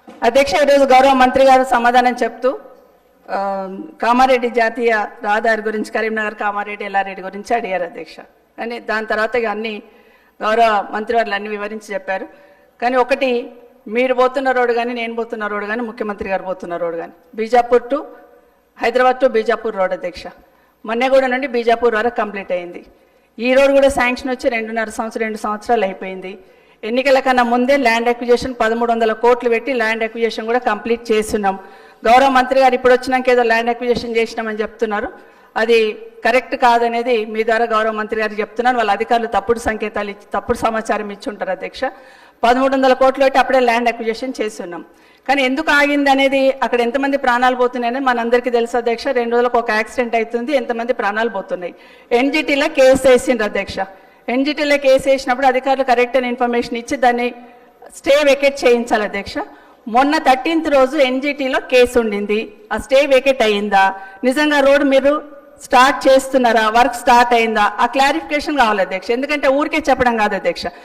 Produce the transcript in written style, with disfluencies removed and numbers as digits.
అధ్యక్ష, ఈరోజు గౌరవ మంత్రి గారు సమాధానం చెప్తూ కామారెడ్డి జాతీయ రహదారి గురించి, కరీంనగర్ కామారెడ్డి ఎల్లారెడ్డి గురించి అడిగారు అధ్యక్ష. కానీ దాని తర్వాత ఇక అన్ని గౌరవ మంత్రివర్యులు అన్ని వివరించి చెప్పారు. కానీ ఒకటి, మీరు పోతున్న రోడ్డు కానీ, నేను పోతున్న రోడ్డు కానీ, ముఖ్యమంత్రి గారు పోతున్న రోడ్డు కానీ, Bijapur to Hyderabad to Bijapur road అధ్యక్ష. మొన్నగూడ నుండి బీజాపూర్ వరకు కంప్లీట్ అయింది. ఈ రోడ్ కూడా శాంక్షన్ వచ్చి 2 సంవత్సరాలు అయిపోయింది. ఎన్నికల కన్నా ముందే ల్యాండ్ అక్విజిషన్ 1300 కోట్లు పెట్టి ల్యాండ్ అక్విజిషన్ కూడా కంప్లీట్ చేస్తున్నాం. గౌరవ మంత్రి గారు ఇప్పుడు వచ్చినాక ఏదో ల్యాండ్ అక్విజిషన్ చేసినామని చెప్తున్నారు. అది కరెక్ట్ కాదనేది మీ ద్వారా గౌరవ మంత్రి గారు చెప్తున్నారు. వాళ్ళ అధికారులు తప్పుడు సంకేతాలు ఇచ్చి తప్పుడు సమాచారం ఇచ్చి ఉంటారు అధ్యక్ష. 1300 కోట్లు పెట్టి అప్పుడే ల్యాండ్ అక్విజిషన్ చేస్తున్నాం. కానీ ఎందుకు ఆగింది అనేది, అక్కడ ఎంతమంది ప్రాణాలు పోతున్నాయని మనందరికీ తెలుసు అధ్యక్ష. 2 రోజులకు ఒక యాక్సిడెంట్ అవుతుంది, ఎంతమంది ప్రాణాలు పోతున్నాయి. ఎన్జిటీలో కేసు వేసిండ్రు అధ్యక్ష. ఎన్జిటీలో కేసు వేసినప్పుడు అధికారులు కరెక్ట్ అయిన ఇన్ఫర్మేషన్ ఇచ్చి దాన్ని స్టే వెకేట్ చేయించాలి అధ్యక్ష. మొన్న 13th రోజు ఎన్జిటీలో కేసు ఉండింది. ఆ స్టే వెకేట్ అయ్యిందా, నిజంగా రోడ్ మీరు స్టార్ట్ చేస్తున్నారా, వర్క్ స్టార్ట్ అయిందా, ఆ క్లారిఫికేషన్ కావాలి అధ్యక్ష. ఎందుకంటే ఊరికే చెప్పడం కాదు అధ్యక్ష.